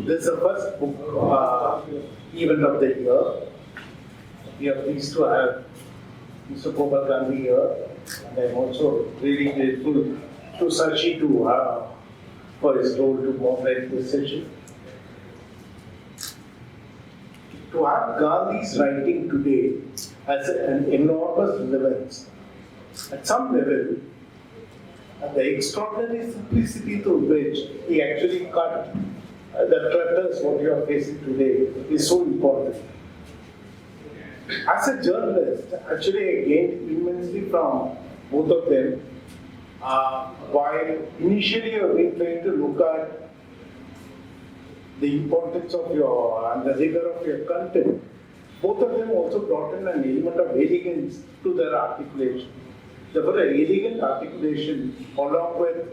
This is the first book event of the year. We are pleased to have Mr. Gopal Gandhi here, and I'm also really grateful to Sashi for his role to moderate this session. To have Gandhi's writing today has an enormous relevance. At some level, the extraordinary simplicity through which he actually cut the clutters what you are facing today is so important. As a journalist, actually I gained immensely from both of them. While initially I've been trying to look at the importance of and the rigor of your content, both of them also brought in an element of elegance to their articulation. Therefore, an elegant articulation along with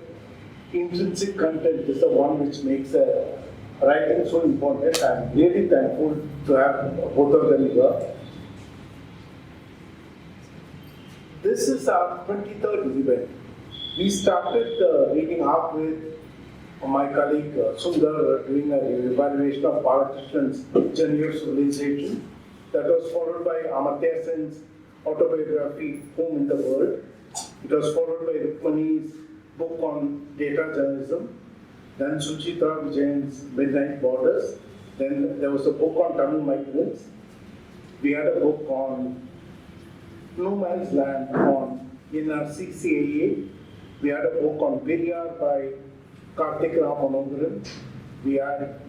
intrinsic content is the one which makes writing so important. I'm really thankful to have both of them here. This is our 23rd event. We started reading up with my colleague Sundar doing a evaluation of Balakrishna's journey of civilization. That was followed by Amartya Sen's autobiography, Home in the World. It was followed by Rukmani's book on data journalism. Then Suchitra Vijayan's Midnight Borders. Then there was a book on Tamil migrants. We had a book on No Man's Land on NRC-CAA. We had a book on Periyar by Karthik Ramanogaran. We had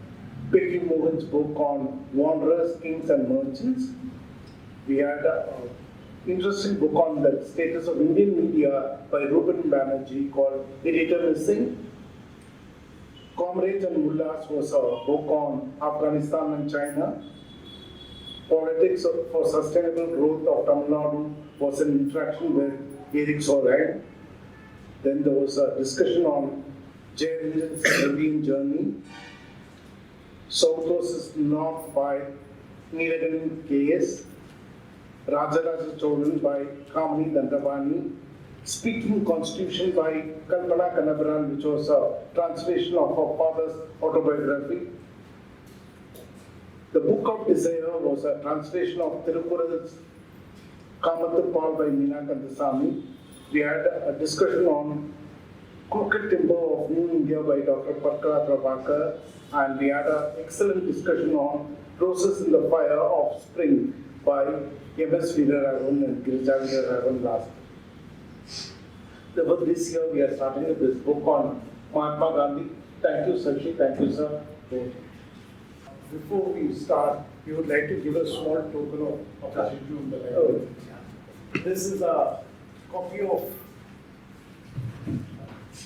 Petri Mohan's book on Wanderers, Kings and Merchants. We had an interesting book on the status of Indian media by Ruben Banerjee called Editor Missing. Comrades and Mullahs was a book on Afghanistan and China. Politics for Sustainable Growth of Tamil Nadu was an interaction with Eric Solheim. Then there was a discussion on Jayarindran's Dravidian journey. South versus North by Neelaganan K.S. Rajaraja Cholan by Kamini Dandavani. Speaking Constitution by Kalpana Kanavaran, which was a translation of her father's autobiography. The Book of Desire was a translation of Thirukural's Kamathurpal by Meena Kandasamy. We had a discussion on Crooked Timber of New India by Dr. Parkara Prabhakar, and we had an excellent discussion on Roses in the Fire of Spring by M.S. Veeraraghavan and Girija Veeraraghavan last. Therefore, this year we are starting with this book on Mahatma Gandhi. Thank you, Sashi. Thank you, sir. Before we start, we would like to give a small token of appreciation to the library. This is a copy of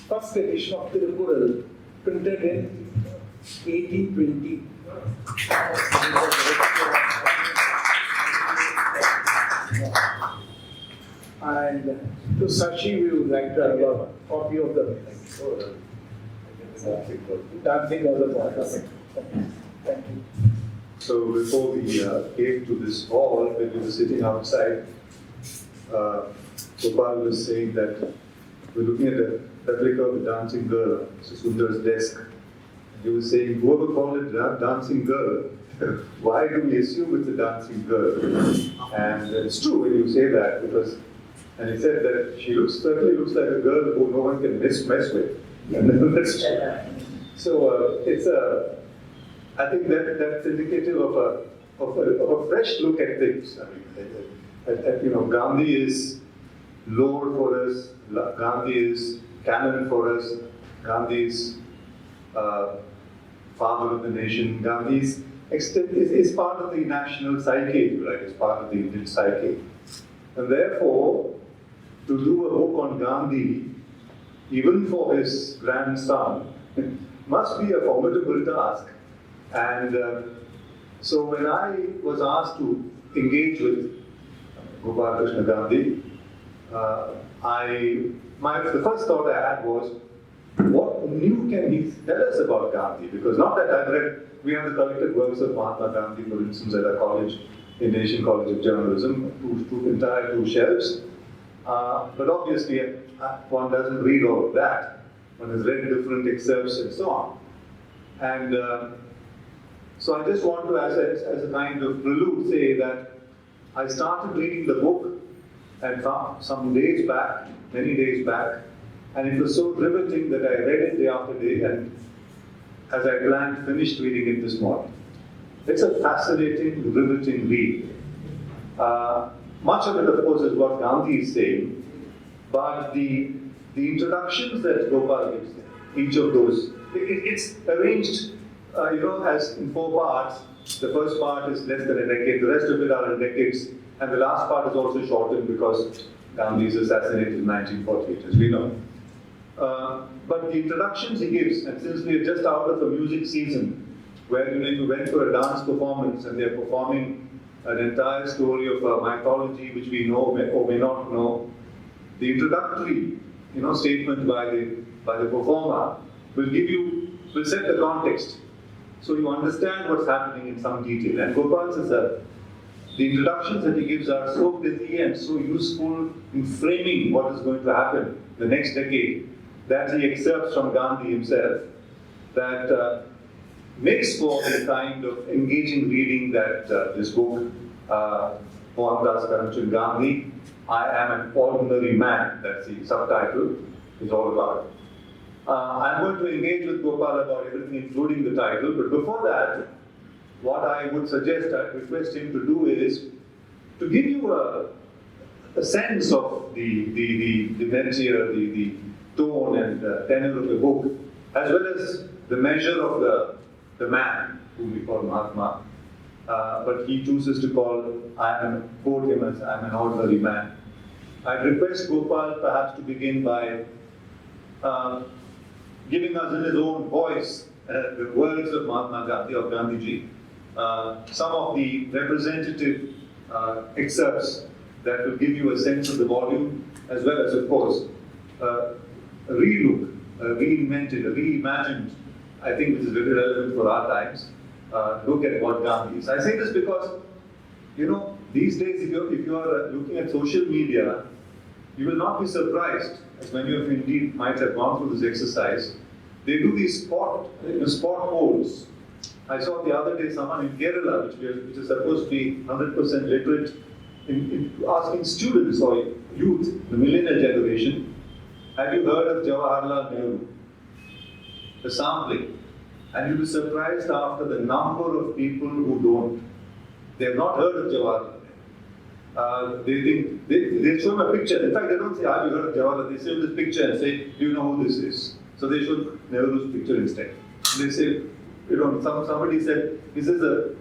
first edition of Tirukural, printed in 1820. And to Sashi, we would like to have a copy of the Dancing of the Borders. Thank you. So before we came to this hall, when we were sitting outside, Gopal was saying that we're looking at a replica of the dancing girl on Mr. Sundar's desk. And he was saying, whoever called it dancing girl, why do we assume it's a dancing girl? And it's true when you say that, because, and he said that she certainly looks like a girl who no one can mess with. And that's true. So it's I think that's indicative of a fresh look at things. I mean, Gandhi is lore for us. Gandhi is canon for us. Gandhi is father of the nation. Gandhi is part of the national psyche, right? It's part of the Indian psyche. And therefore, to do a book on Gandhi, even for his grandson, must be a formidable task. And so when I was asked to engage with Gopalakrishna Gandhi, the first thought I had was, what new can he tell us about Gandhi? Because not that I've read, we have the collected works of Mahatma Gandhi, for instance, at our college, in Asian College of Journalism, two shelves. But obviously, one doesn't read all of that. One has read different excerpts and so on. And so I just want to, as a kind of prelude, say that I started reading the book and some days back, many days back, and it was so riveting that I read it day after day, and as I planned, finished reading it this morning. It's a fascinating, riveting read. Much of it, of course, is what Gandhi is saying, but the introductions that Gopal gives, each of those, it's arranged, as in 4 parts. The first part is less than a decade, the rest of it are in decades, and the last part is also shortened because Gandhi is assassinated in 1948, as we know. But the introductions he gives, and since we are just out of a music season, where you went for a dance performance and they're performing an entire story of mythology which we know or may not know, the introductory statement by the performer will set the context, so you understand what's happening in some detail. And Gopal says that the introductions that he gives are so pithy and so useful in framing what is going to happen the next decade, that he excerpts from Gandhi himself, that makes for the kind of engaging reading that this book, Mohandas Karamchand Gandhi, I Am an Ordinary Man, that's the subtitle, is all about. I'm going to engage with Gopal about everything, including the title, but before that, what I would suggest, I'd request him to do is to give you a sense of the mentia, the tone and tenor of the book, as well as the measure of the man, whom we call Mahatma, but he chooses to quote him as I'm an ordinary man. I'd request Gopal perhaps to begin by giving us in his own voice the words of Mahatma Gandhi, of Gandhiji, some of the representative excerpts that will give you a sense of the volume, as well as, of course, a relook, reinvented, reimagined, I think this is very relevant for our times, look at what Gandhi is. I say this because, these days, if you are looking at social media, you will not be surprised, as many of you indeed might have gone through this exercise. They do these spot polls. I saw the other day someone in Kerala, which is supposed to be 100% literate, in asking students or youth, the millennial generation, have you heard of Jawaharlal Nehru? The sampling. And you'll be surprised after the number of people who don't. They have not heard of Jawaharlal. They think, they show them a picture. In fact, they don't say, have you heard of Jawaharlal? They show this picture and say, do you know who this is? So they show Nehru's picture instead. They say, somebody said, this is a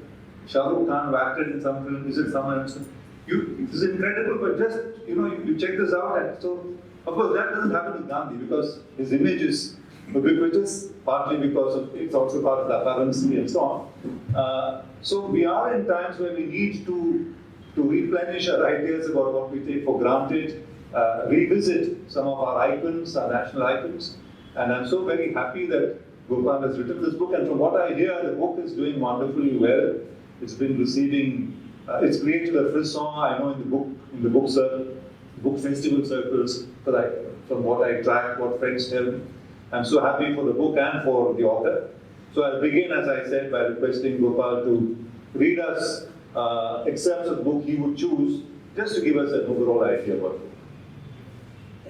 Shah Rukh Khan who acted in some film, this is someone else. This is incredible, but just, you check this out. And so, of course, that doesn't happen with Gandhi because his image is ubiquitous, partly because it's also part of the currency and so on. So we are in times where we need to replenish our ideas about what we take for granted, revisit some of our icons, our national icons. And I'm so very happy that Gopal has written this book, and from what I hear, the book is doing wonderfully well. It's been receiving, it's created a frisson, I know, in the book festival circles, from what I track, what friends tell me. I'm so happy for the book and for the author. So I'll begin, as I said, by requesting Gopal to read us excerpts of the book he would choose, just to give us an overall idea about it.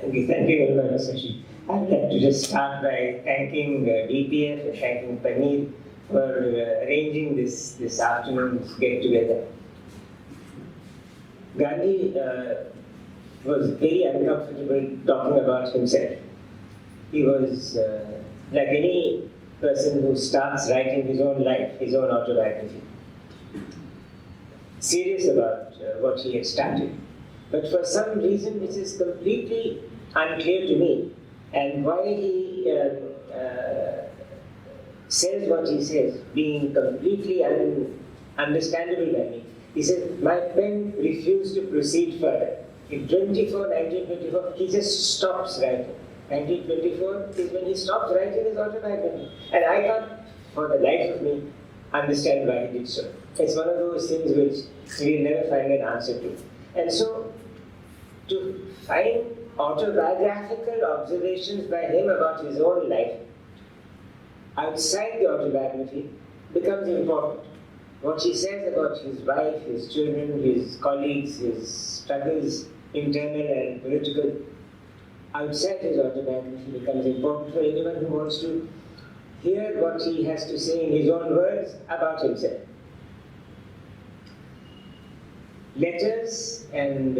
Thank you very much, Sashi. I'd like to just start by thanking DPF and thanking Paneer for arranging this afternoon's get-together. Gandhi was very uncomfortable talking about himself. He was, like any person who starts writing his own life, his own autobiography, serious about what he had started. But for some reason which is completely unclear to me, and why he says what he says, being completely understandable by me. He said, my pen refused to proceed further. In 1924, he just stops writing. 1924 is when he stops writing his autobiography. And I can't, for the life of me, understand why he did so. It's one of those things which we'll never find an answer to. And so, to find autobiographical observations by him about his own life outside the autobiography becomes important. What he says about his wife, his children, his colleagues, his struggles, internal and political, outside his autobiography becomes important for anyone who wants to hear what he has to say in his own words about himself. Letters and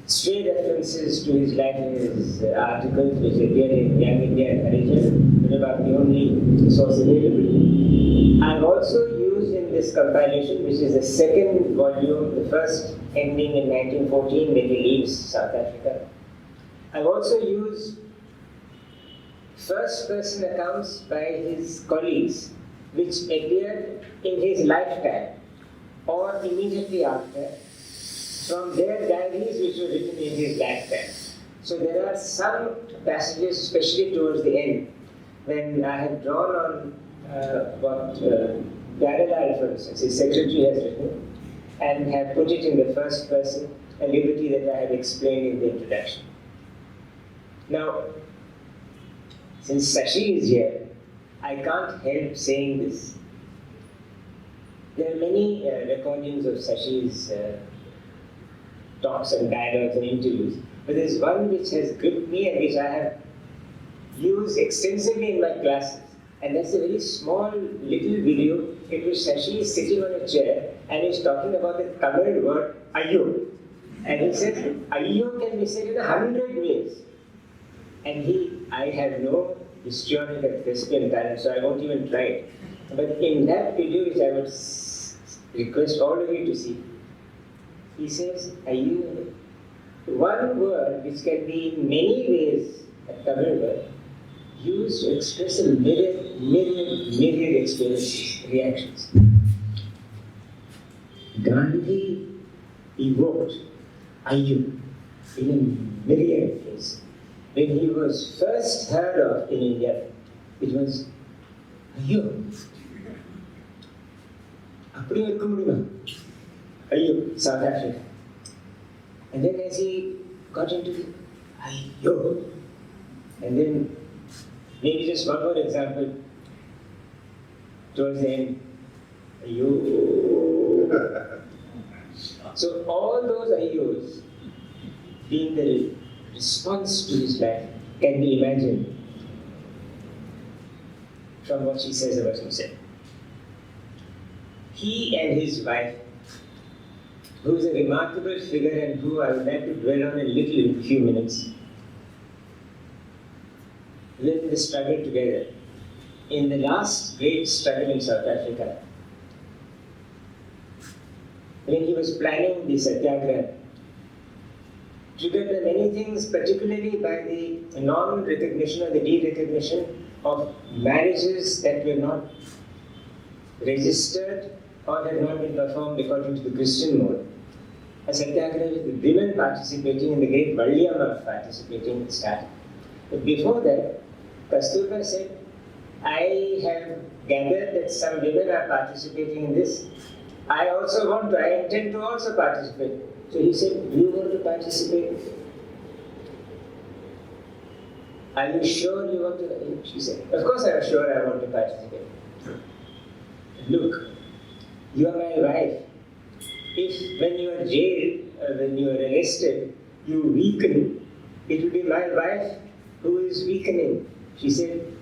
stray references to his life in his articles, which appear in Young India and Harijan, which are about the only source available. I've also used in this compilation, which is the second volume, the first ending in 1914 when he leaves South Africa. I've also used first-person accounts by his colleagues, which appeared in his lifetime or immediately after, from their diaries which were written in his lifetime. So there are some passages, especially towards the end, when I have drawn on what Gopalakrishna, for instance, his secretary has written, and have put it in the first person, a liberty that I have explained in the introduction. Now, since Sashi is here, I can't help saying this. There are many recordings of Sashi's talks and dialogues and interviews, but there's one which has gripped me and which I have used extensively in my classes. And that's a very small little video in which Sashi is sitting on a chair and is talking about the Tamil word Ayyo. And he says, Ayyo can be said in 100 ways. And I have no histrionic and thespian talent, so I won't even try it. But in that video, which I would request all of you to see, he says, Ayyo, one word which can be in many ways a Tamil word, used to express a myriad experiences, reactions. Gandhi evoked Ayyo in a myriad ways. When he was first heard of in India, it was Ayyo. Appadi irukka mudiyuma? Ayyo, South Africa. And then as he got into the Ayyo, and then maybe just one more example towards the end. Ayyo. So all those Ayyos being the response to his life can be imagined from what she says about himself. He and his wife, who is a remarkable figure and who I would like to dwell on a little in a few minutes, lived in the struggle together. In the last great struggle in South Africa, when he was planning the Satyagraha, triggered by many things, particularly by the non-recognition or the de-recognition of marriages that were not registered or had not been performed according to the Christian mode. A Satyagraha with the women participating and the great Valliyamma participating started. But before that, Kasturba said, I have gathered that some women are participating in this. I intend to also participate. So he said, do you want to participate? Are you sure you want to? She said, of course I am sure I want to participate. Look, you are my wife. If when you are jailed, when you are arrested, you weaken, it will be my wife who is weakening. She said,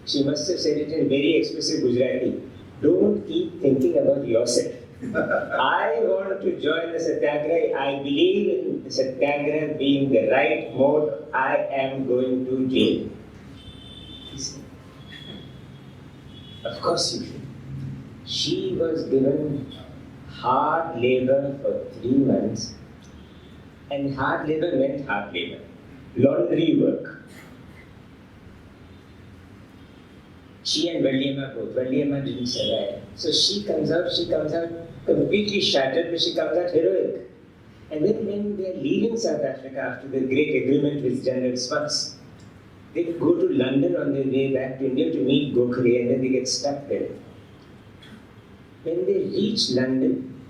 she must have said it in very explicit Gujarati. Don't keep thinking about yourself. I want to join the Satyagraha. I believe in the Satyagraha being the right mode. I am going to jail. He said, of course you should. She was given hard labor for 3 months, and hard labor meant hard labor. Laundry work. She and Valliyamma both. Valliyamma didn't survive. So she comes out completely shattered, but she comes out heroic. And then when they are leaving South Africa after the great agreement with General Smuts, they go to London on their way back to India to meet Gokhale, and then they get stuck there. When they reach London,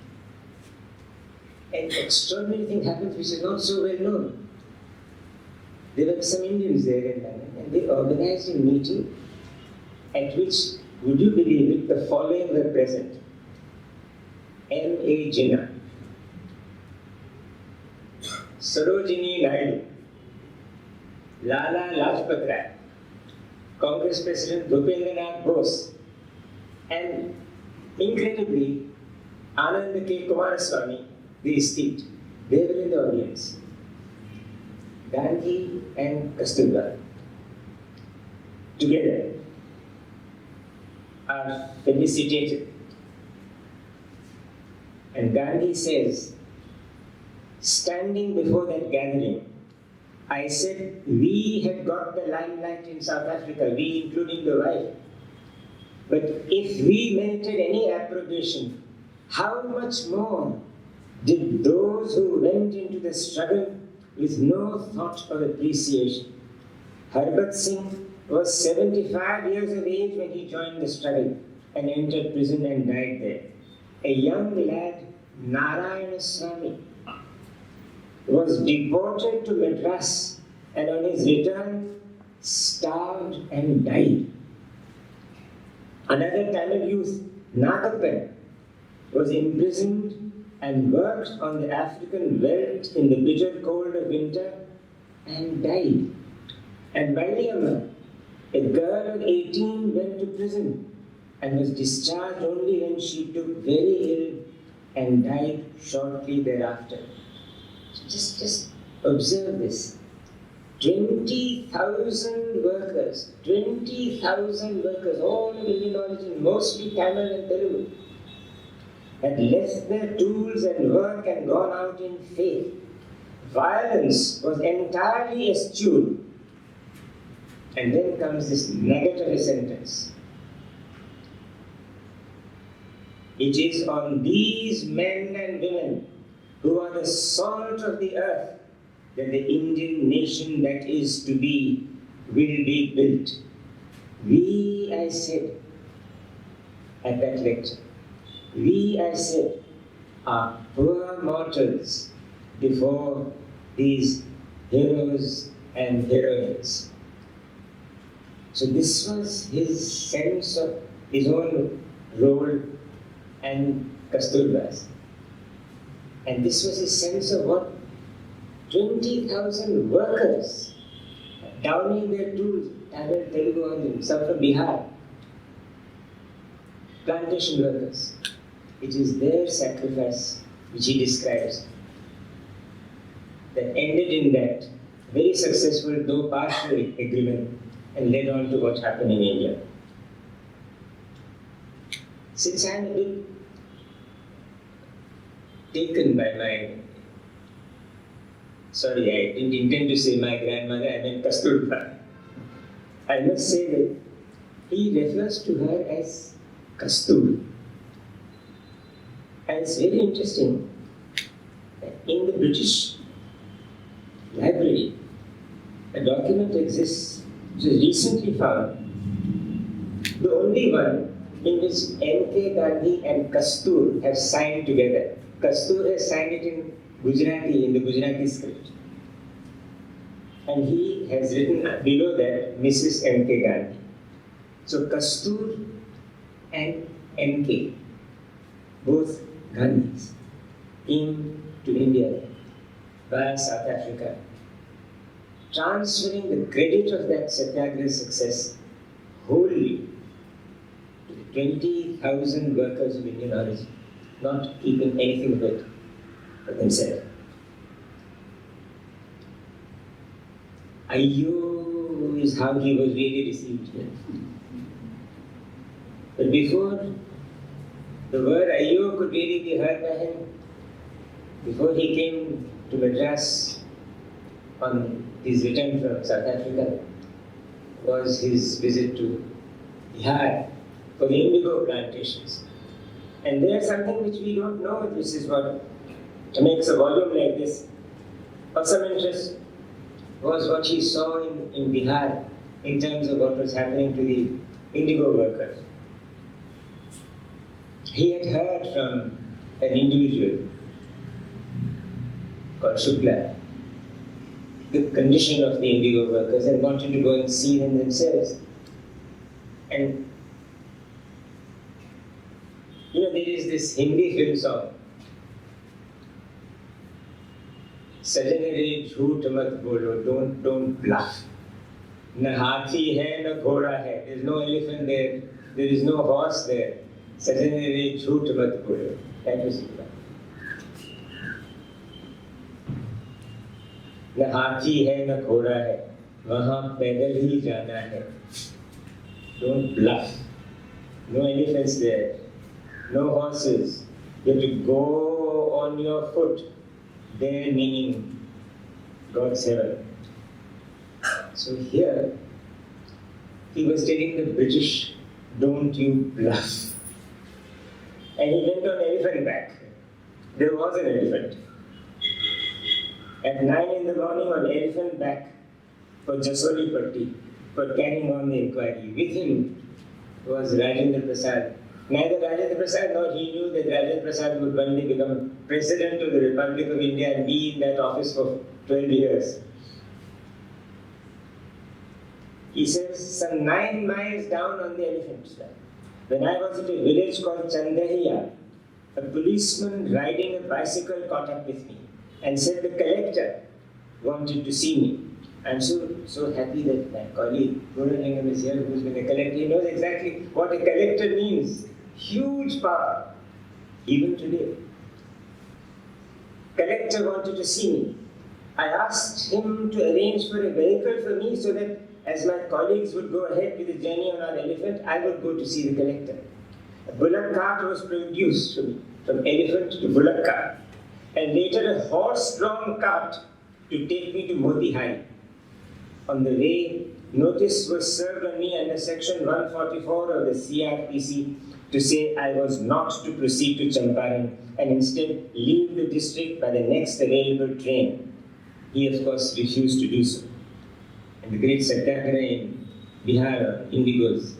an extraordinary thing happens which is not so well known. There were some Indians there in London, and they organized a meeting at which, would you believe it, the following were present: M.A. Jinnah, Sarojini Naidu, Lala Lajpat Rai, Congress President Bhupendranath Bose, and incredibly, Anand K. Kumaraswamy, the esteemed. They were in the audience. Gandhi and Kasturba together are felicitated. And Gandhi says, standing before that gathering, I said, we had got the limelight in South Africa, we including the wife. But if we merited any approbation, how much more did those who went into the struggle with no thought of appreciation? Harbat Singh was 75 years of age when he joined the struggle and entered prison and died there. A young lad, Narayana Swami, was deported to Madras and on his return starved and died. Another Tamil youth, Nagappan, was imprisoned and worked on the African veldt in the bitter cold of winter and died. And Vailiyamma, a girl of 18, went to prison and was discharged only when she took very ill and died shortly thereafter. Just observe this. 20,000 workers, all of Indian origin, mostly Tamil and Telugu, had left their tools and work and gone out in faith. Violence was entirely eschewed. And then comes this nugget of a sentence. It is on these men and women who are the salt of the earth that the Indian nation that is to be will be built. We, I said at that lecture, we, I said, are poor mortals before these heroes and heroines. So this was his sense of his own role and Kasturba's. And this was his sense of what 20,000 workers downing their tools, Tamil, Telugu, and some from Bihar, plantation workers. It is their sacrifice which he describes that ended in that very successful, though partial, agreement and led on to what happened in India. Since I am a bit taken by my, sorry, I didn't intend to say my grandmother, I meant Kasturba. I must say that he refers to her as Kastur. And it's very interesting that in the British Library, a document exists which was recently found, the only one in which M.K. Gandhi and Kastur have signed together. Kastur has signed it in Gujarati, in the Gujarati script. And he has written below that, Mrs. M.K. Gandhi. So Kastur and M.K., both Gandhis, came to India via South Africa, transferring the credit of that Satyagraha success wholly to the 20,000 workers of Indian origin, not keeping anything of it for themselves. Ayyo is how he was really received here. But before the word Ayyo could really be heard by him, before he came to Madras on his return from South Africa, was his visit to Bihar for the indigo plantations. And there's something which we don't know, which is what makes a volume like this of some interest, was what he saw in Bihar in terms of what was happening to the indigo workers. He had heard from an individual called Shukla the condition of the indigo workers and wanted to go and see them themselves. And there is this Hindi film song, सजन रे झूठ मत बोलो, don't bluff. न हाथी है न घोड़ा है, there is no elephant there, there is no horse there. सजन रे झूठ मत बोलो. Thank you, Sikha. न हाथी है न घोड़ा है, वहाँ पैदल ही जाना है. Don't bluff. No elephants there, no horses. You have to go on your foot. There meaning God's heaven. So here, he was telling the British, don't you bluff. And he went on elephant back. There was an elephant. At 9 in the morning on elephant back for Jasoli Patti, for carrying on the inquiry. With him was Rajendra Prasad. Neither Rajendra Prasad nor he knew that Rajendra Prasad would one day become President of the Republic of India and be in that office for 12 years. He says, some 9 miles down on the elephant track, when I was at a village called Chandahiya, a policeman riding a bicycle caught up with me and said the collector wanted to see me. I'm so happy that my colleague Gopalakrishna is here, who's been a collector. He knows exactly what a collector means. Huge power, even today. Collector wanted to see me. I asked him to arrange for a vehicle for me so that as my colleagues would go ahead with the journey on our elephant, I would go to see the collector. A bullock cart was produced for me, from elephant to bullock cart, and later a horse-drawn cart to take me to Motihari. On the way, notice was served on me under section 144 of the CRPC to say I was not to proceed to Champaran and instead leave the district by the next available train. He, of course, refused to do so. And the great Satyagraha in Bihar, Indigos,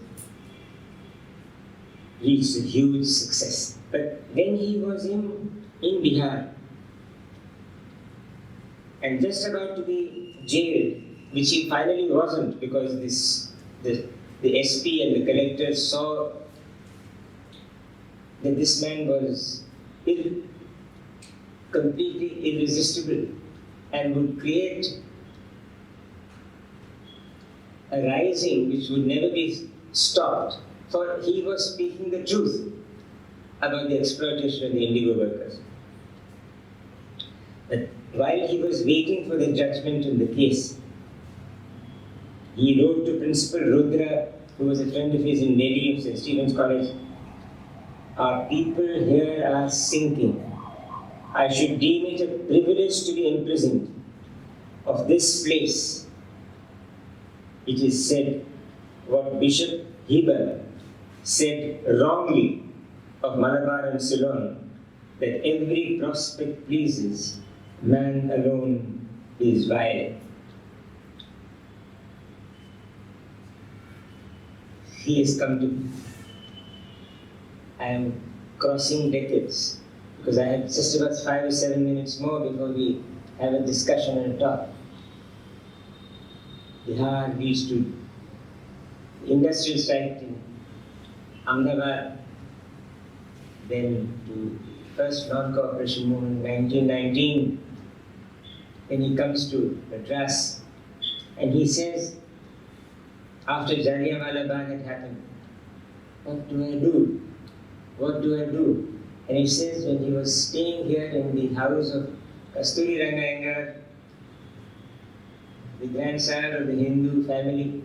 reached a huge success. But when he was in Bihar and just about to be jailed, which he finally wasn't because the SP and the collector saw that this man was completely irresistible and would create a rising which would never be stopped, for he was speaking the truth about the exploitation of the indigo workers. But while he was waiting for the judgment in the case, he wrote to Principal Rudra, who was a friend of his in Delhi of St. Stephen's College, our people here are sinking. I should deem it a privilege to be imprisoned. Of this place, it is said what Bishop Heber said wrongly of Malabar and Ceylon, that every prospect pleases, man alone is vile. He has come to. I am crossing decades because I have just about 5 or 7 minutes more before we have a discussion and a talk. Bihar reached to industrial strike in Ahmedabad, then to first non-cooperation movement in 1919. Then he comes to Madras and he says, after Jallianwala Bagh had happened, what do I do? What do I do? And he says when he was staying here in the house of Kasturi Ranga Iyengar, the grandson of the Hindu family,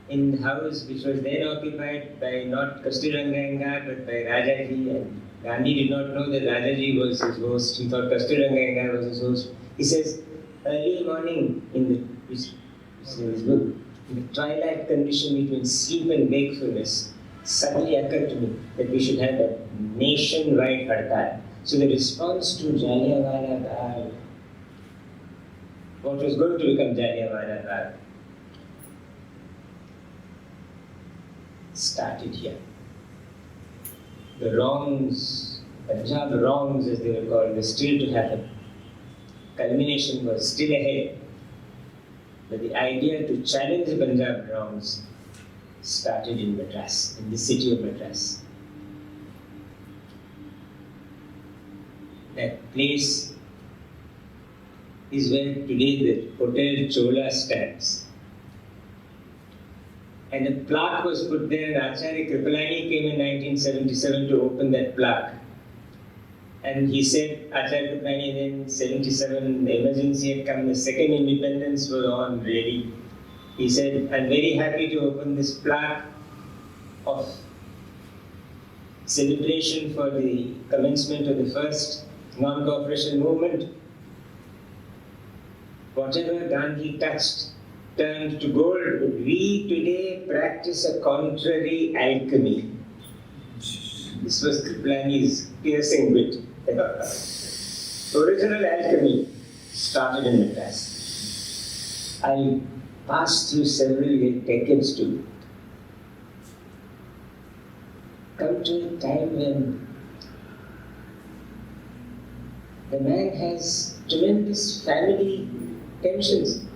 in the house which was then occupied by not Kasturi Ranga Iyengar but by Rajaji, and Gandhi did not know that Rajaji was his host. He thought Kasturi Ranga Iyengar was his host. He says, early morning in his book, in the twilight condition between sleep and wakefulness, suddenly occurred to me that we should have a nationwide hartal. So the response to Jallianwala Bagh, what was going to become Jallianwala Bagh, started here. The wrongs, Punjab wrongs as they were called, were still to happen. Culmination was still ahead. But the idea to challenge the Punjab wrongs started in Madras, in the city of Madras. That place is where today the Hotel Chola stands. And a plaque was put there, and Acharya Kripalani came in 1977 to open that plaque. And he said, Acharya Kripalani, then in 77, the emergency had come, the second independence was on ready. He said, I'm very happy to open this plaque of celebration for the commencement of the first non-cooperation movement. Whatever Gandhi touched turned to gold, but we today practice a contrary alchemy. This was Kripalani's piercing wit. Original alchemy started in Madras. I passed through several decades to come to a time when the man has tremendous family tensions.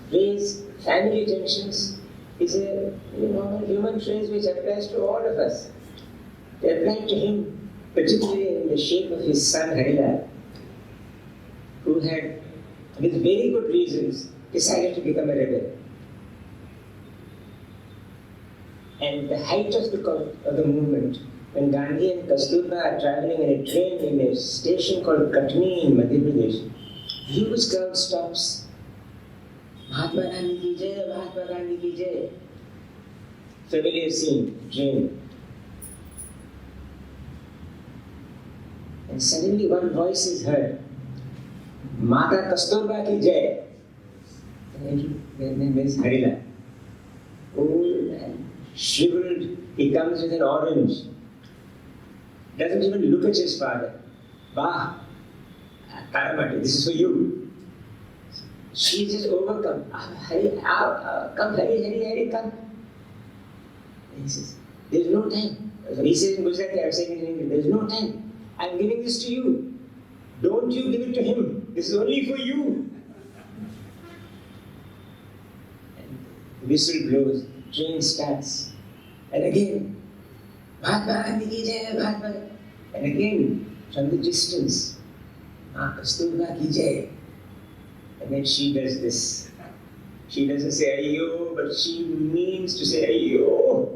Phrase family tensions is a human phrase which applies to all of us. They apply to him, particularly in the shape of his son Harilal, who had, with very good reasons, decided to become a rebel. And the height of the movement, when Gandhi and Kasturba are traveling in a train in a station called Katni in Madhya Pradesh, huge crowd stops. Mahatma Gandhi ki jai, Mahatma Gandhi ki jai. Familiar scene, train. And suddenly one voice is heard. Mata Kasturba ki jai. And then there's Harilal. Old and shriveled, he comes with an orange. Doesn't even look at his father. Bah, Karamati, this is for you. She is just overcome. Come, Hari, come. And he says, there is no time. He says in Gujarati, I am saying it in English, there is no time. I am giving this to you. Don't you give it to him. This is only for you. And the whistle blows, train starts. And again, Mahatma Gandhi ki jai, Mahatma. And again, from the distance, Kasturba ki jai. And then she does this. She doesn't say ayyo, but she means to say ayyo.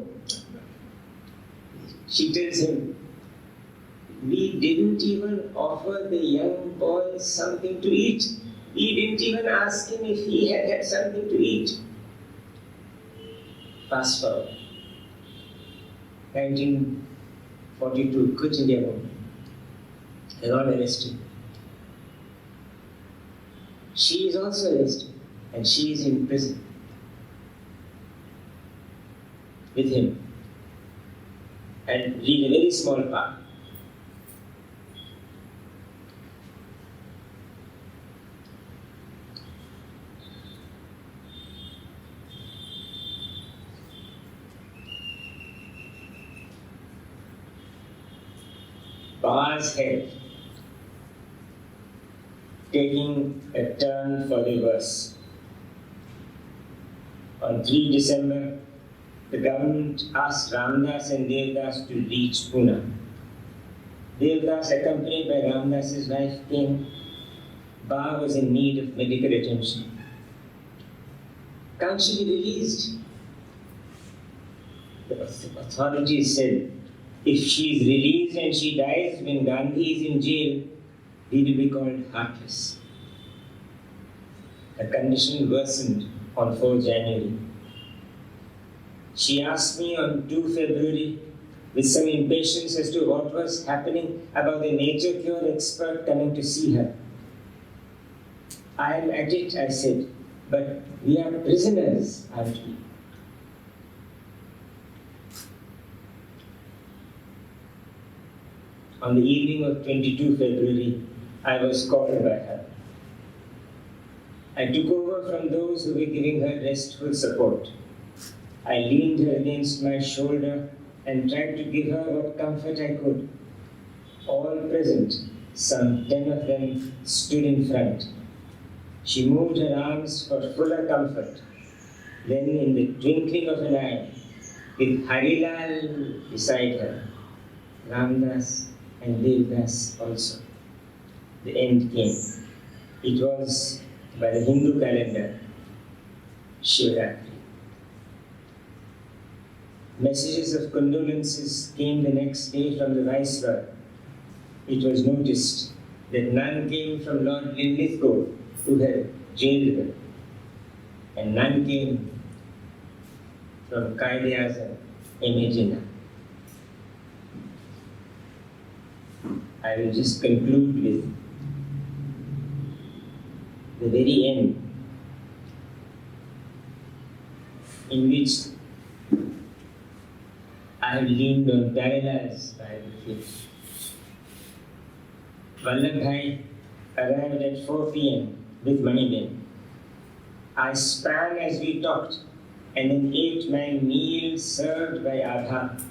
She tells him, we didn't even offer the young boy something to eat. We didn't even ask him if he had had something to eat. Fast forward. 1942, Quit India movement. They're all arrested. She is also arrested, and she is in prison with him. And read a very small part. Bar's head taking a turn for the worse. On 3 December, the government asked Ramdas and Devdas to reach Pune. Devdas, accompanied by Ramdas's wife, came. Bar was in need of medical attention. Can't she be released? The authorities said, if she is released and she dies when Gandhi is in jail, we will be called heartless. Her condition worsened on 4 January. She asked me on 2 February with some impatience as to what was happening about the nature cure expert coming to see her. I am at it, I said, but we are prisoners, aren't we? On the evening of 22 February, I was called by her. I took over from those who were giving her restful support. I leaned her against my shoulder and tried to give her what comfort I could. All present, some 10 of them, stood in front. She moved her arms for fuller comfort. Then in the twinkling of an eye, with Harilal beside her, Ramdas and Devdas also, the end came. It was, by the Hindu calendar, Shivratri. Messages of condolences came the next day from the Viceroy. It was noticed that none came from Lord Linlithgow, who had jailed her, and none came from Qaid-e-Azam, Jinnah. I will just conclude with the very end, in which I have leaned on parallels biography. Vallabhbhai arrived at 4 p.m. with Maniben. I sprang as we talked and then ate my meal served by Abha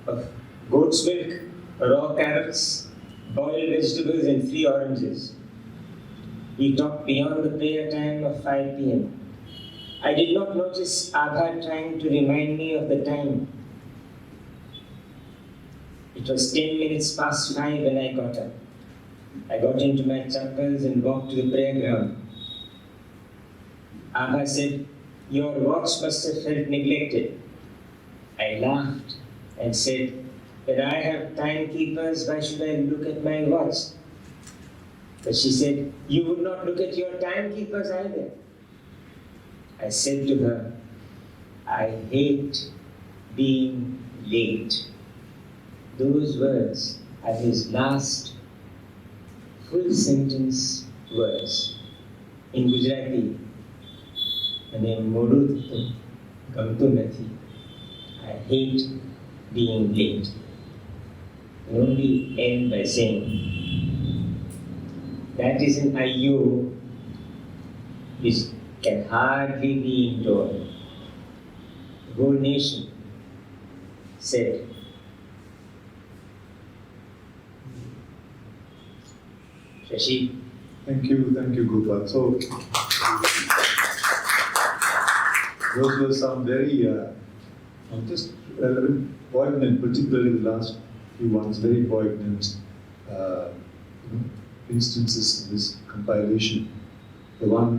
of goat's milk, raw carrots, boiled vegetables and 3 oranges. We talked beyond the prayer time of 5 p.m. I did not notice Abha trying to remind me of the time. It was 10 minutes past 5 when I got up. I got into my chappals and walked to the prayer ground. Abha said, "Your watch must have felt neglected." I laughed and said, "When I have timekeepers, why should I look at my watch?" But she said, "You would not look at your timekeepers either." I said to her, "I hate being late." Those words are his last full sentence words. In Gujarati, અને મોડું ગમતું નથી. I hate being late. I only end by saying that is an IU which can hardly be endured. The whole nation said, Shashi. Thank you, Gopal. So, those were some very, just poignant, particularly the last few ones, very poignant instances of this compilation. The one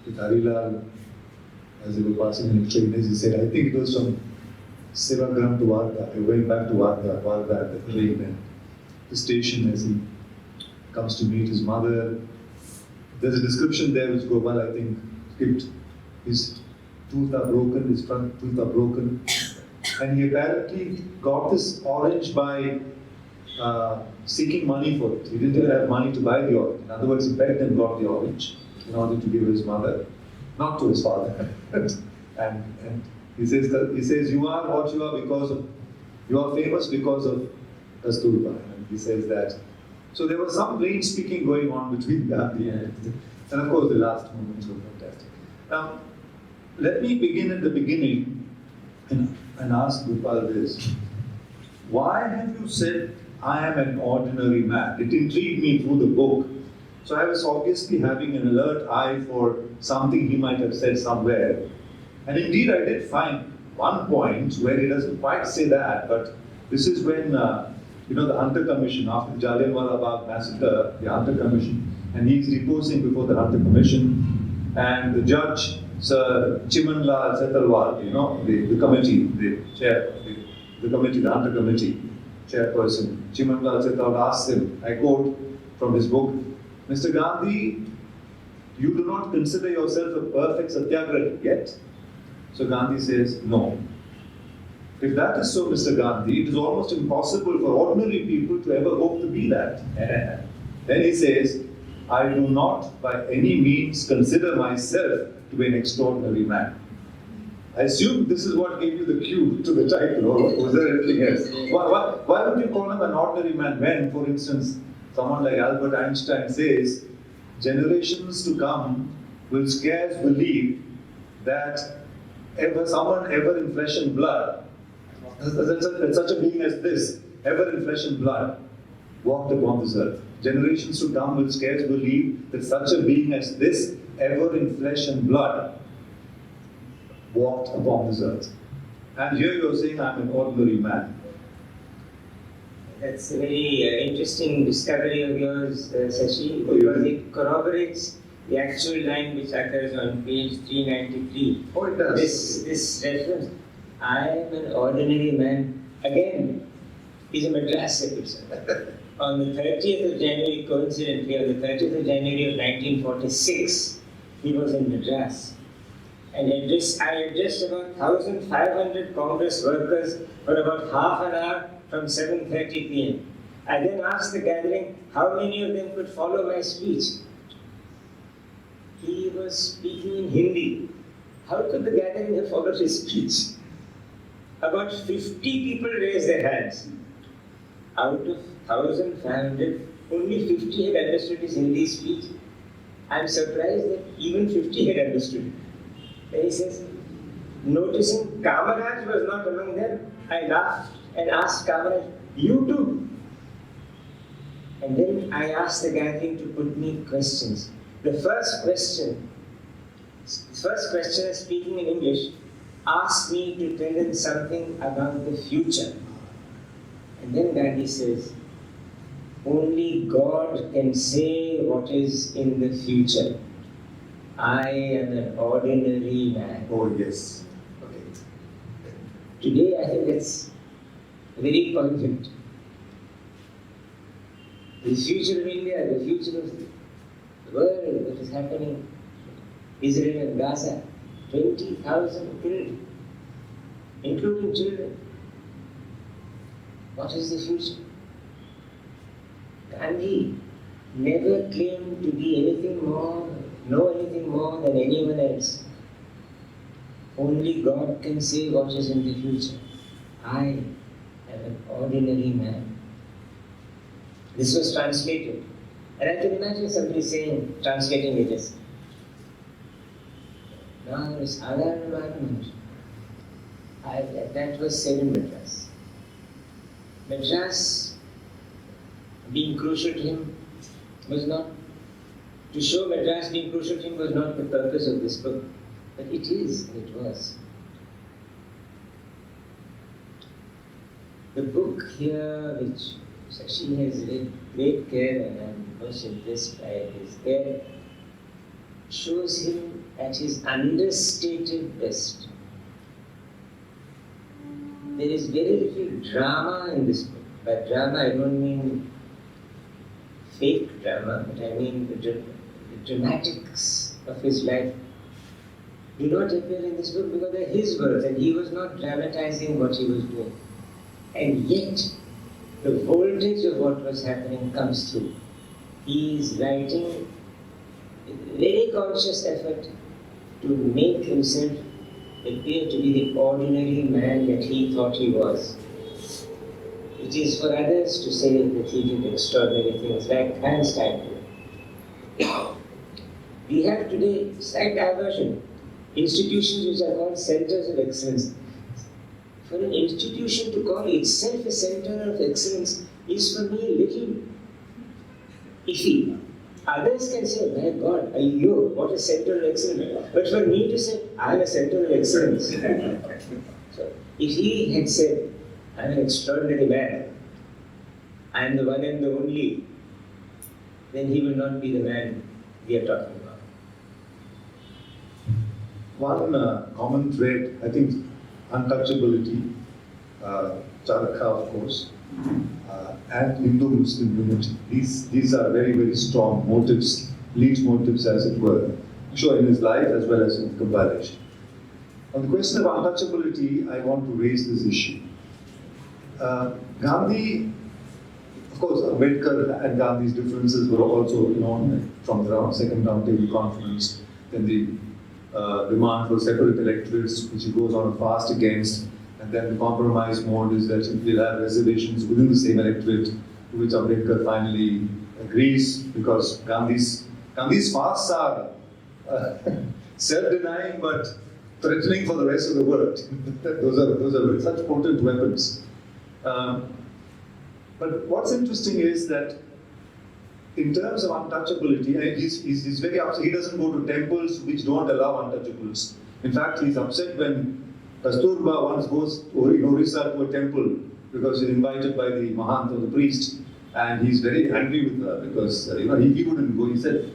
with Harilal, as they were passing in the train, as he said, I think it was from Sevagram to Varda. They went back to Varda at the train and the station as he comes to meet his mother. There's a description there which Gopal, I think, skipped. His teeth are broken, his front teeth are broken. And he apparently got this orange by seeking money for it. He didn't even have money to buy the orange. In other words, he begged and got the orange in order to give his mother, not to his father. and he says, you are what you are because of, you are famous because of Kasturba. And he says that. So there was some plain speaking going on between Gandhi and of course the last moments were fantastic. Now, let me begin at the beginning and ask Gopal this. Why have you said, I am an ordinary man? It intrigued me through the book. So I was obviously having an alert eye for something he might have said somewhere. And indeed I did find one point where he doesn't quite say that, but this is when, the Hunter Commission, after the Jallianwala Bagh massacre, the Hunter Commission, and he's deposing before the Hunter Commission, and the judge, Sir Chimanlal Setalwal, the committee, the chair, the committee, the Hunter Committee chairperson, Chimanlal Setalwal asks him, I quote from his book, Mr. Gandhi, you do not consider yourself a perfect satyagrahi yet? So Gandhi says, no. If that is so, Mr. Gandhi, it is almost impossible for ordinary people to ever hope to be that. Then he says, I do not by any means consider myself to be an extraordinary man. I assume this is what gave you the cue to the title, or was there anything else? Why would you call him an ordinary man when, for instance, someone like Albert Einstein says, generations to come will scarce believe that someone ever in flesh and blood, such a being as this, ever in flesh and blood, walked upon this earth. Generations to come will scarce believe that such a being as this, ever in flesh and blood, walked upon this earth. And here you are saying, I'm an ordinary man. That's a very interesting discovery of yours, Sashi, Oh, because yeah. it corroborates the actual line which occurs on page 393. Oh, it does. This reference, I am an ordinary man, again, is a Madras episode. On the 30th of January, coincidentally, on the 30th of January of 1946, he was in Madras. And I addressed about 1,500 Congress workers for about half an hour from 7:30 p.m. I then asked the gathering how many of them could follow my speech. He was speaking in Hindi. How could the gathering have followed his speech? About 50 people raised their hands. Out of 1,500, only 50 had understood his Hindi speech. I am surprised that even 50 had understood it. Then he says, noticing Kamaraj was not among them, I laughed and asked Kamaraj, you too? And then I asked the gathering to put me questions. The first questioner speaking in English asked me to tell him something about the future. And then Gandhi says, only God can say what is in the future. I am an ordinary man. Oh, yes. Okay. Today, I think that's very poignant. The future of India, the future of the world, what is happening, Israel and Gaza, 20,000 killed, including children. What is the future? Gandhi never claimed to be anything more, know anything more than anyone else. Only God can say what is in the future. I am an ordinary man. This was translated. And I can imagine somebody saying, translating it as, now there is Adharana. That was said in Madras. Madras, being crucial to him, was not, to show Madras being crucial to him was not the purpose of this book, but it is, and it was. The book here, which Sashi has read great care, and I'm most impressed by his care, shows him at his understated best. There is very little drama in this book. By drama, I don't mean fake drama, but I mean the dramatics of his life do not appear in this book because they're his words, and he was not dramatizing what he was doing. And yet, the voltage of what was happening comes through. He is writing with very conscious effort to make himself appear to be the ordinary man that he thought he was. It is for others to say that he did extraordinary things, like Einstein did. We have today slight diversion. Institutions which are called centers of excellence. For an institution to call itself a center of excellence is for me a little iffy. Others can say, my God, what a center of excellence. But for me to say, I am a center of excellence. So, if he had said, I am an extraordinary man, I am the one and the only, then he will not be the man we are talking about. One common trait, I think, untouchability, Charaka, of course, and Hindu-Muslim unity. These are very, very strong motives, lead motives, as it were, sure, in his life as well as in the compilation. On the question of untouchability, I want to raise this issue. Gandhi, of course, Ambedkar and Gandhi's differences were also known from the Second Roundtable Conference, then the demand for separate electorates, which he goes on fast against, and then the compromise mode is that we'll have reservations within the same electorate, to which Ambedkar finally agrees, because Gandhi's fasts are self-denying but threatening for the rest of the world. those are such potent weapons. But what's interesting is that in terms of untouchability, he's very upset. He doesn't go to temples which don't allow untouchables. In fact, he's upset when Kasturba once goes in Orissa to a temple because he's invited by the Mahant or the priest, and he's very angry with her because he wouldn't go. He said,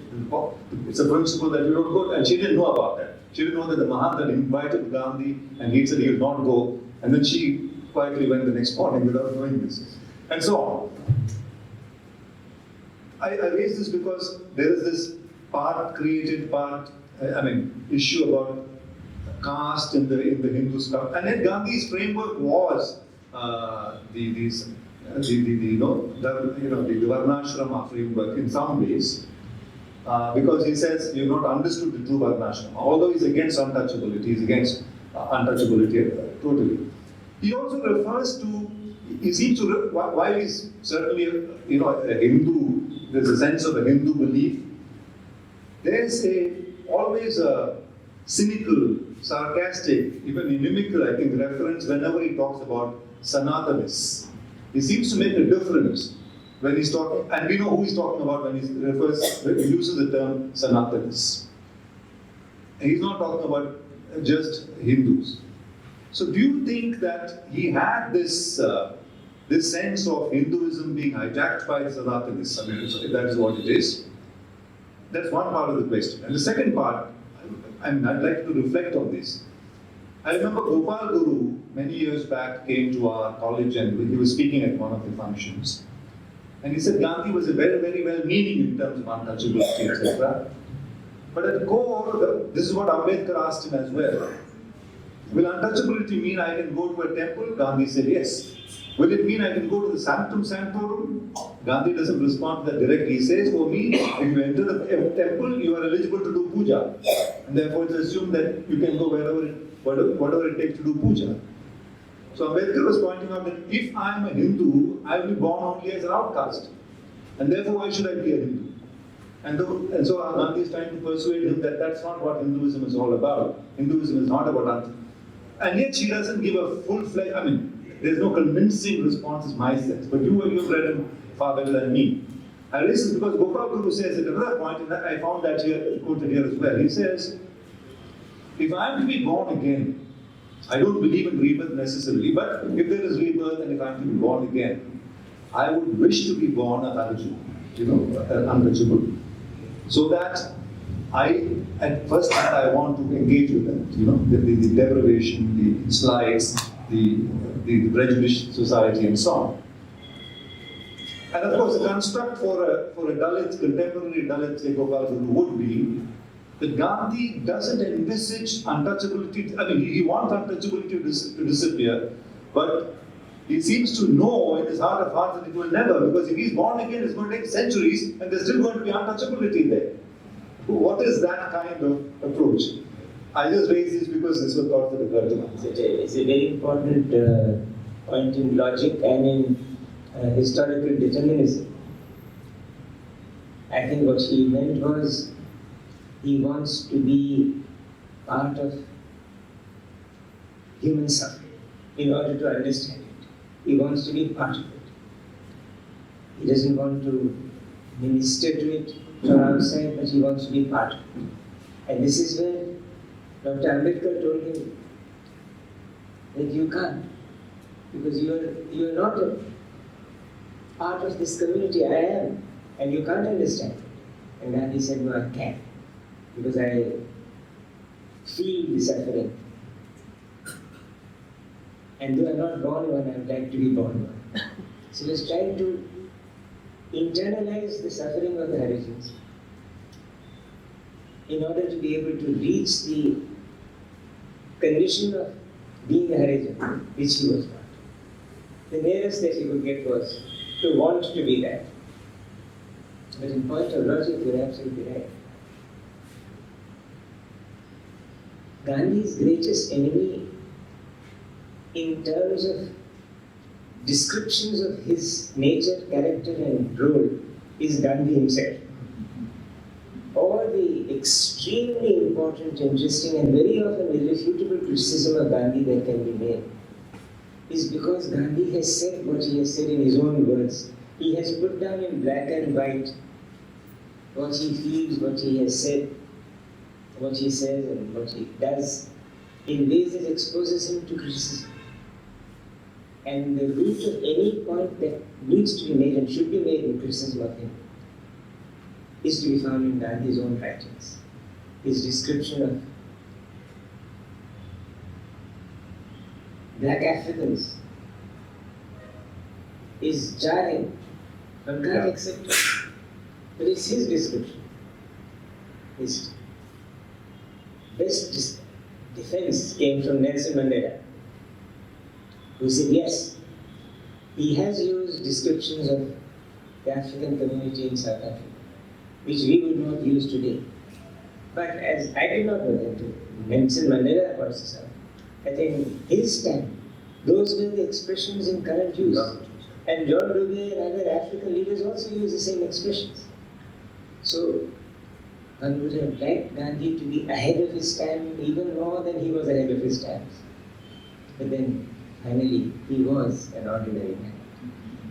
it's a principle that you don't go, and she didn't know about that. She didn't know that the Mahant had invited Gandhi, and he said he would not go, and then she quietly went the next morning without knowing this, and so on. I raise this because there is this issue about caste in the Hindu stuff, and then Gandhi's framework was the Varnashrama framework in some ways, because he says you have not understood the true Varnashrama. Although he's against untouchability, he's against untouchability totally. He also refers to, he seems to, while he's certainly a Hindu, there's a sense of a Hindu belief. There's always a cynical, sarcastic, even inimical, I think, reference whenever he talks about Sanatanis. He seems to make a difference when he's talking, and we know who he's talking about when he uses the term Sanatanis. And he's not talking about just Hindus. So do you think that he had this sense of Hinduism being hijacked by Sanatanis? I mean, if that is what it is. That's one part of the question. And the second part, I'd like to reflect on this. I remember Gopal Guru, many years back, came to our college and he was speaking at one of the functions. And he said Gandhi was a very, very well-meaning in terms of untouchability, etc. But at the core, this is what Ambedkar asked him as well. Will untouchability mean I can go to a temple? Gandhi said yes. Will it mean I can go to the Sanctum Sanctorum? Gandhi doesn't respond to that directly. He says, for me, if you enter the temple, you are eligible to do puja. And therefore it's assumed that you can go whatever it takes to do puja. So Ambedkar was pointing out that if I am a Hindu, I will be born only as an outcast. And therefore, why should I be a Hindu? And so Gandhi is trying to persuade him that that's not what Hinduism is all about. Hinduism is not about and yet she doesn't give a full-fledged, there's no convincing response, is my sense. But you've read him far better than me. And this is because Gopal Guru says at another point, and I found that here, quoted here as well. He says, if I am to be born again, I don't believe in rebirth necessarily, but if there is rebirth and if I am to be born again, I would wish to be born untouchable. So that at first hand, I want to engage with that, the deprivation, the slights, the prejudiced society, and so on. And of course, the construct for a Dalit, contemporary Dalit, say Gopal Guru, would be that Gandhi doesn't envisage untouchability. He wants untouchability to disappear, but he seems to know in his heart of hearts that it will never, because if he's born again, it's going to take centuries, and there's still going to be untouchability there. What is that kind of approach? I just raise this because this was thought that occurred to me. It's a very important point in logic and in historical determinism. I think what he meant was he wants to be part of human suffering in order to understand it. He wants to be part of it. He doesn't want to minister to it from outside, but he wants to be part of it. And this is where Dr. Ambedkar told him that you can't, because you are not a part of this community. I am, and you can't understand it. And Gandhi said, no, I can, because I feel the suffering. And though I'm not born one, I would like to be born one. So he was trying to internalize the suffering of the Harijans in order to be able to reach the condition of being a Harijan, which he was not. The nearest that he could get was to want to be that. But in point of logic, you're absolutely right. Gandhi's greatest enemy in terms of descriptions of his nature, character and role is Gandhi himself. All the extremely important, interesting and very often irrefutable criticism of Gandhi that can be made is because Gandhi has said what he has said in his own words. He has put down in black and white what he feels, what he has said, what he says and what he does in ways that exposes him to criticism. And the root of any point that needs to be made and should be made in criticism of him is to be found in Gandhi's own writings. His description of black Africans is jarring. One can't accept it. But it's his description. His best defense came from Nelson Mandela, who said, yes, he has used descriptions of the African community in South Africa, which we would not use today. But as I do not know that Nelson Mandela was I think his time, those were the expressions in current use. And John Dubey and other African leaders also use the same expressions. So, one would have liked Gandhi to be ahead of his time even more than he was ahead of his times. But then, finally, he was an ordinary man.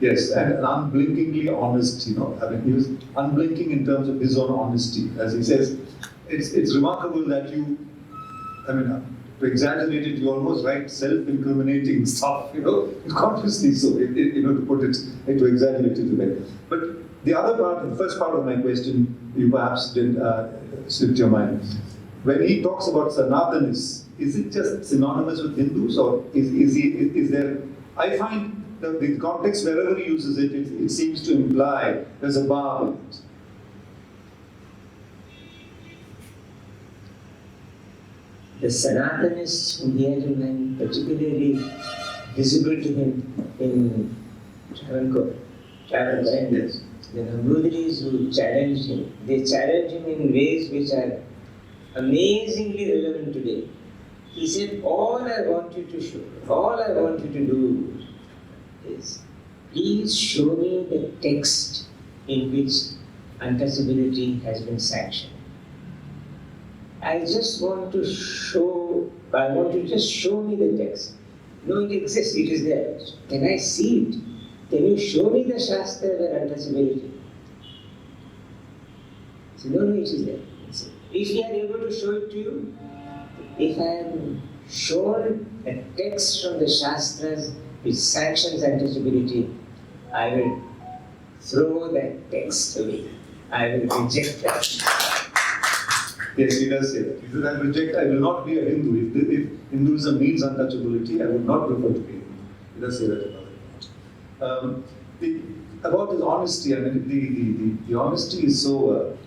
Yes, and unblinkingly honest, you know. I mean, he was unblinking in terms of his own honesty. As he says, it's remarkable that you, I mean, to exaggerate it, you almost write self-incriminating stuff, you know, consciously so, you know, to put it, to exaggerate it a bit. But the other part, the first part of my question, you perhaps didn't slip your mind. When he talks about Sanatanis, is it just synonymous with Hindus, or is there? I find the context wherever he uses it, it seems to imply there's a bar with it. The Sanatanists whom he had in mind, particularly visible to him in Travancore, Yes. the Nambudris who challenged him, they challenged him in ways which are amazingly relevant today. He said, all I want you to do is, please show me the text in which untouchability has been sanctioned. I want you to just show me the text. No, it exists, it is there. Can I see it? Can you show me the Shastra where untouchability? So, no, it is there. If you are able to show it to you, if I am shown a text from the Shastras which sanctions untouchability, I will throw that text away. I will reject that. Yes, he does say that. He says, I will not be a Hindu. If Hinduism means untouchability, I would not prefer to be a Hindu. He does say that about it. About his honesty, I mean, the honesty is so,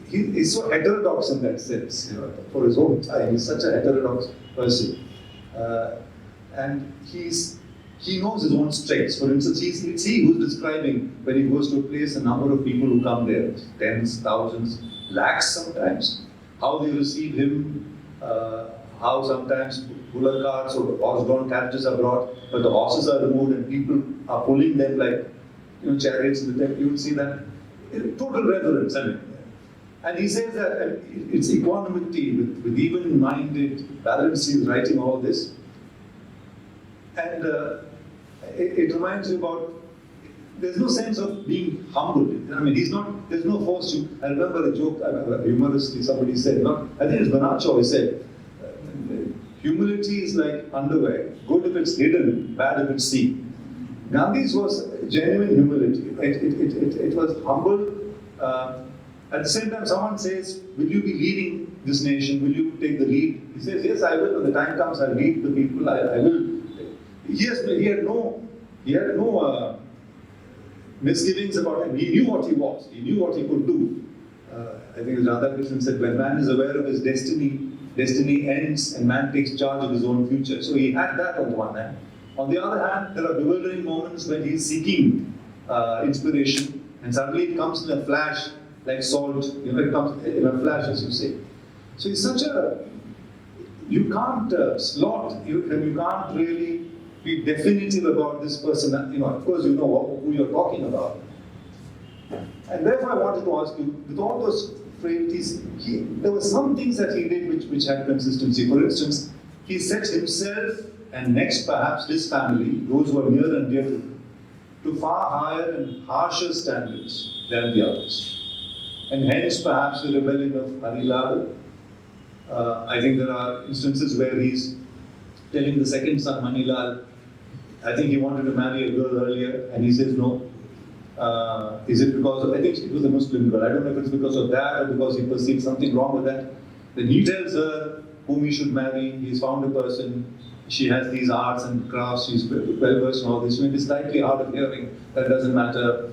he's so heterodox in that sense, you know, for his own time. He's such a heterodox person. And he knows his own strengths. For instance, it's he who's describing when he goes to a place, a number of people who come there, tens, thousands, lakhs sometimes, how they receive him, how sometimes bullock carts or horse-drawn carriages are brought, but the horses are removed and people are pulling them like, you know, chariots in the temple. You would see that total reverence. I mean, and he says that it's equanimity with even-minded balance. He's writing all this. And it reminds you about, there's no sense of being humbled. I mean, there's no force to. I remember a joke, humorously somebody said, I think it's Banacho who said, humility is like underwear, good if it's hidden, bad if it's seen. Gandhi's was genuine humility. It was humble. At the same time, someone says, will you be leading this nation? Will you take the lead? He says, yes, I will. When the time comes, I'll lead the people. I will. He had no misgivings about him. He knew what he was. He knew what he could do. I think as Radhakrishnan said, when man is aware of his destiny ends and man takes charge of his own future. So he had that on the one hand. On the other hand, there are bewildering moments when he's seeking inspiration, and suddenly it comes in a flash, like salt. You know, it comes in a flash, as you say. So he's such a. You can't slot. You can't really be definitive about this person. You know, of course, you know who you're talking about. And therefore, I wanted to ask you, with all those frailties, there were some things that he did which had consistency. For instance, he set himself and next perhaps his family, those who are near and dear to him, to far higher and harsher standards than the others. And hence perhaps the rebellion of Harilal, I think there are instances where he's telling the second son, Manilal, I think he wanted to marry a girl earlier, and he says no. Is it because of, I think it was a Muslim girl, I don't know if it's because of that or because he perceived something wrong with that. Then he tells her whom he should marry, he's found a person, she has these arts and crafts, she's well versed in all this, maybe slightly hard of hearing, that doesn't matter.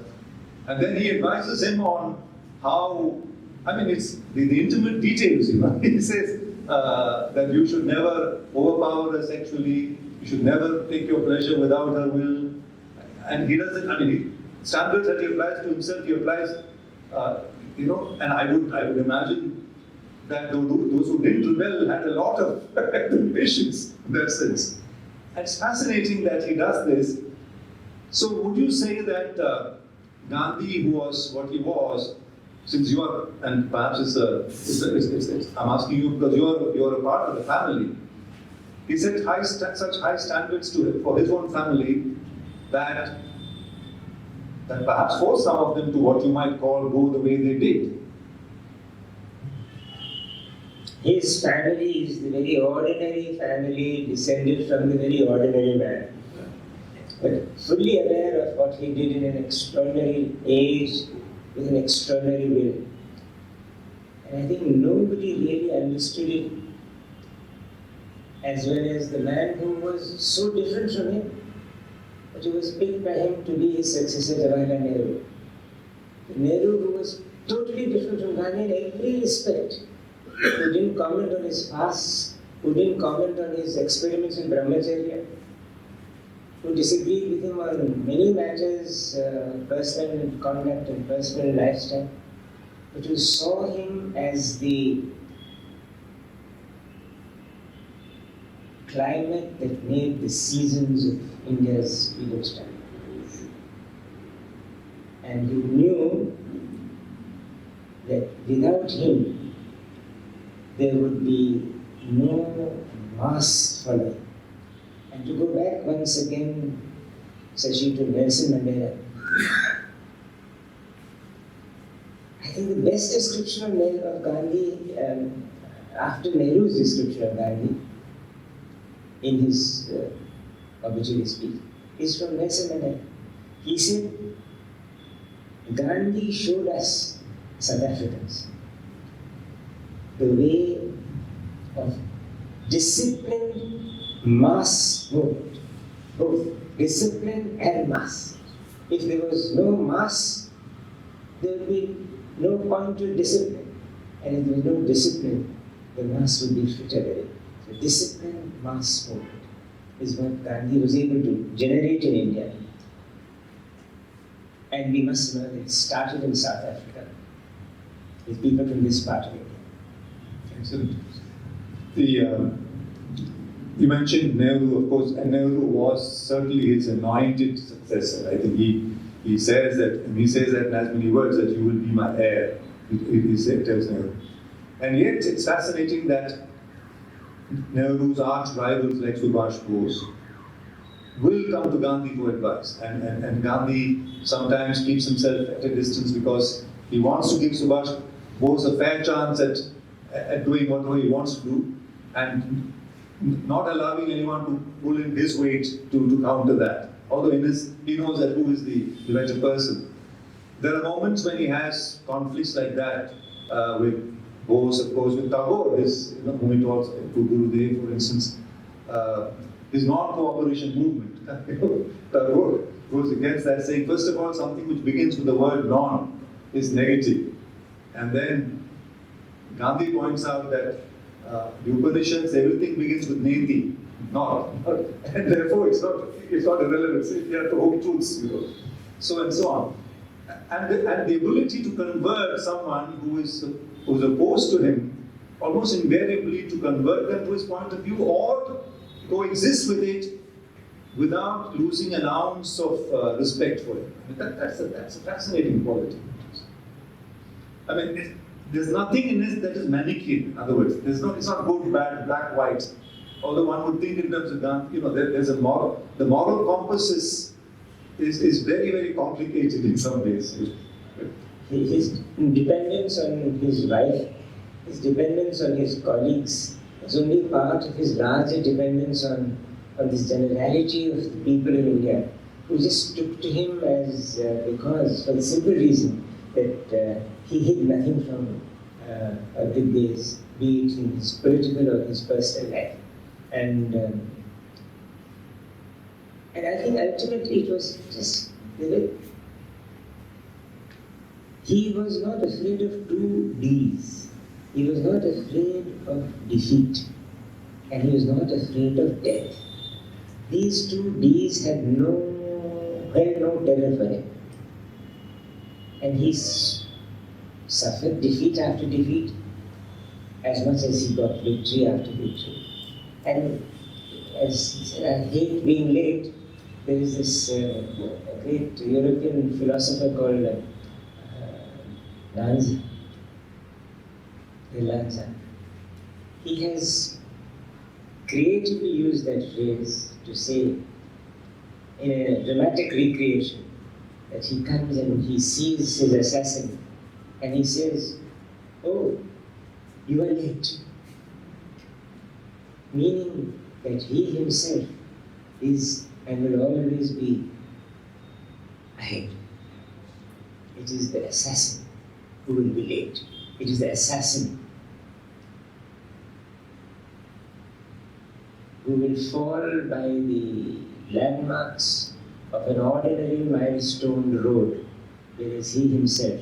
And then he advises him on how, I mean, it's the intimate details, you know. He says that you should never overpower her sexually, you should never take your pleasure without her will. And he doesn't, I mean, standards that he applies to himself, he applies, you know, and I would imagine that those who didn't rebel had a lot of patience in that sense. And it's fascinating that he does this. So would you say that Gandhi, who was what he was, since you are, and perhaps I'm asking you because you're a part of the family, he set such high standards for his own family that perhaps forced some of them to what you might call go the way they did. His family is the very ordinary family descended from the very ordinary man. But fully aware of what he did in an extraordinary age with an extraordinary will. And I think nobody really understood it as well as the man who was so different from him. But it was picked by him to be his successor, Jawaharlal Nehru. Nehru, who was totally different from Gandhi in every respect, who didn't comment on his past, who didn't comment on his experiments in Brahmacharya, who disagreed with him on many matters, personal conduct and personal lifestyle, but who saw him as the climate that made the seasons of India's freedom struggle. And you knew that without him, there would be no mass following. And to go back once again, Sashi, to Nelson Mandela, I think the best description of Gandhi, after Nehru's description of Gandhi, in his obituary speech, is from Nelson Mandela. He said, Gandhi showed us, South Africans, the way of disciplined mass movement, both discipline and mass. If there was no mass, there would be no point to discipline. And if there was no discipline, the mass would be frittered away. So disciplined mass movement is what Gandhi was able to generate in India. And we must know that it started in South Africa with people from this part of India. Excellent. You mentioned Nehru, of course, and Nehru was certainly his anointed successor. I think he says that, and he says that in as many words, that you will be my heir. He tells Nehru. And yet it's fascinating that Nehru's arch rivals like Subhash Bose will come to Gandhi for advice. And Gandhi sometimes keeps himself at a distance because he wants to give Subhash Bose a fair chance at doing whatever he wants to do, and not allowing anyone to pull in his weight to counter that. Although he knows that who is the better person. There are moments when he has conflicts like that with Bose, of course, with Tagore, whom he talks to Gurudev, for instance, his non-cooperation movement. Tagore goes against that, saying, first of all, something which begins with the word non is negative. And then Gandhi points out that the Upanishads, everything begins with neti, not. And therefore it's not irrelevant. So you have to hold truths, so and so on. And the ability to convert someone who is opposed to him, almost invariably to convert them to his point of view or coexist with it without losing an ounce of respect for him. I mean, that's a fascinating quality. I mean, there's nothing in this that is Manichaean. In other words, it's not good, bad, black, white. Although one would think in terms of Gandhi, there's a moral. The moral compass is very, very complicated in some ways. His dependence on his wife his dependence on his colleagues was only part of his larger dependence on this generality of the people in India, who just took to him as because, for the simple reason that he hid nothing from good days, be it in his political or his personal life. And I think ultimately it was just, he was not afraid of two Ds. He was not afraid of defeat, and he was not afraid of death. These two Ds had no terror for him. And he suffered defeat after defeat as much as he got victory after victory. And as he said, I hate being late. There is this great European philosopher called Lanza. He has creatively used that phrase to say, in a dramatic recreation, that he comes and he sees his assassin and he says, "Oh, you are late." Meaning that he himself is and will always be ahead. It is the assassin who will be late. It is the assassin who will fall by the landmarks of an ordinary milestone road, whereas he himself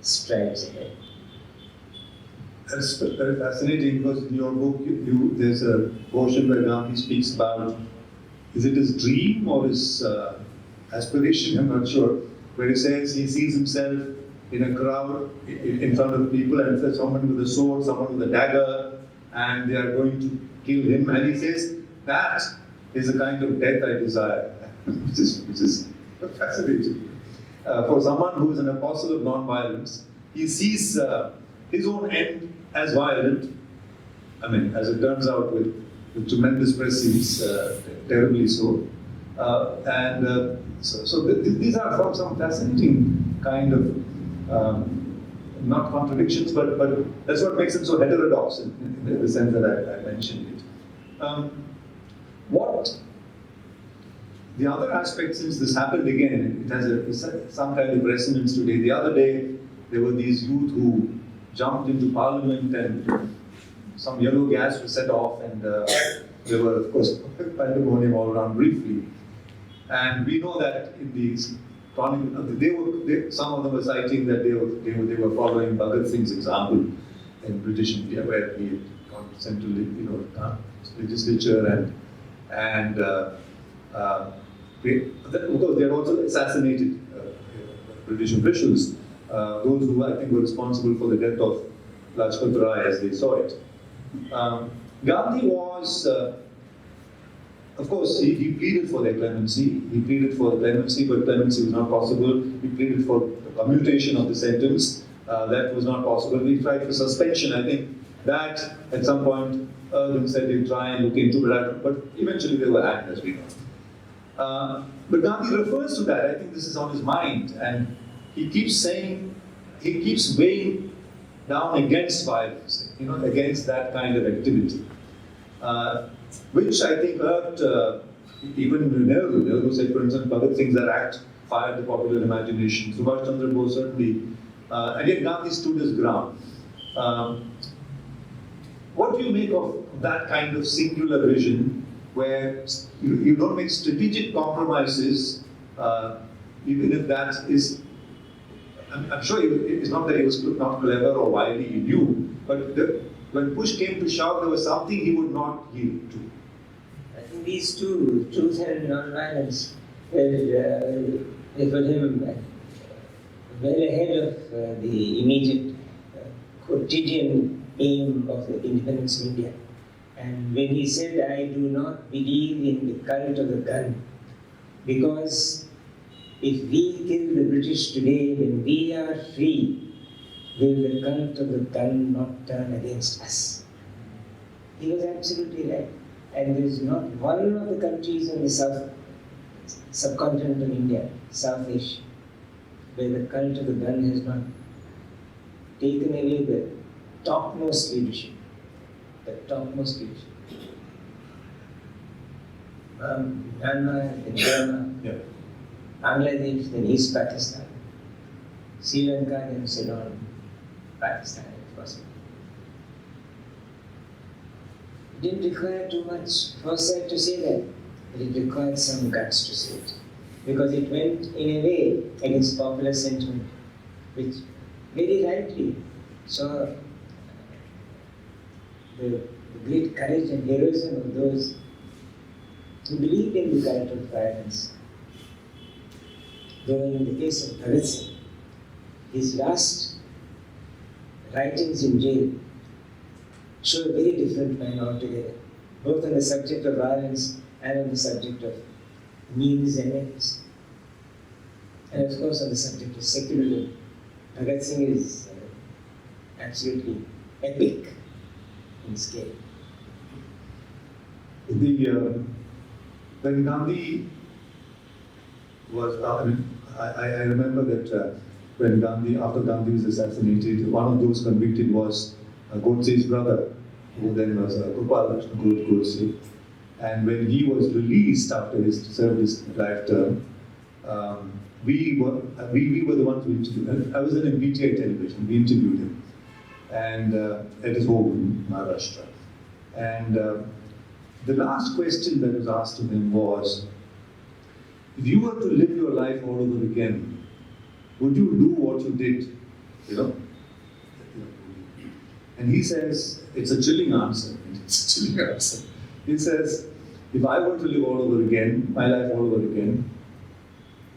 strides ahead. That's very fascinating, because in your book, there's a portion where Gandhi speaks about, is it his dream or his aspiration, I'm not sure, where he says he sees himself in a crowd in front of people, and there's someone with a sword, someone with a dagger, and they are going to kill him, and he says, that is the kind of death I desire, which is fascinating. For someone who is an apostle of non-violence, he sees his own end as violent. I mean, as it turns out, with tremendous prescience, terribly so. So these are some fascinating kind of, not contradictions, but that's what makes him so heterodox in the sense that I mentioned it. What the other aspect, since this happened again, it has some kind of resonance today. The other day, there were these youth who jumped into Parliament, and some yellow gas was set off, and there were, of course, pandemonium all around briefly. And we know that in these some of them were citing that they were following Bhagat Singh's example in British India, where he had gone to central, legislature and because they had also assassinated British officials, those who I think were responsible for the death of Lajpat Rai as they saw it. Gandhi was, of course, he pleaded for their clemency. He pleaded for clemency, but clemency was not possible. He pleaded for the commutation of the sentence. That was not possible. He tried for suspension. I think that at some point, Erwin said he'd try and look into it, but eventually they were hanged, as we know. But Gandhi refers to that. I think this is on his mind, and he keeps saying, he keeps weighing down against violence, against that kind of activity, which I think hurt even Nehru. Nehru said, for instance, Bhagat Singh's act fired the popular imagination. Subhash Chandra Bose certainly, and yet Gandhi stood his ground. What do you make of that kind of singular vision, where you don't make strategic compromises, even if that is, I'm sure it's not that he was not clever or wily, he knew, but when push came to shove, there was something he would not yield to. I think these two, truth and non-violence, they put him well ahead of the immediate quotidian aim of the independence of India. And when he said, I do not believe in the cult of the gun, because if we kill the British today, when we are free, will the cult of the gun not turn against us? He was absolutely right. And there is not one of the countries in the subcontinent of India, South Asia, where the cult of the gun has not taken away the topmost leadership. The topmost leadership. Myanmar, then Burma, Yeah. Bangladesh, then East Pakistan, Sri Lanka, then Ceylon, Pakistan, of course. It didn't require too much foresight to say that, but it required some guts to say it. Because it went, in a way, against popular sentiment, which very rightly saw the great courage and heroism of those who believed in the right of violence. Though in the case of Bhagat Singh, his last writings in jail show a very different man altogether, both on the subject of violence and on the subject of means and ends. And of course on the subject of secularism. Bhagat Singh is absolutely epic in scale. When Gandhi was, I remember that when Gandhi, after Gandhi was assassinated, one of those convicted was Godse's brother, who then was Gopalakrishna Gandhi Sashi. And when he was released after his served his life term, we were the ones who interviewed him. I was in MBTI television. We interviewed him, and at his home in Maharashtra. And the last question that was asked of him was, if you were to live your life all over again, would you do what you did? You know? And he says, it's a chilling answer. It's a chilling answer. He says, if I were to live all over again, my life all over again,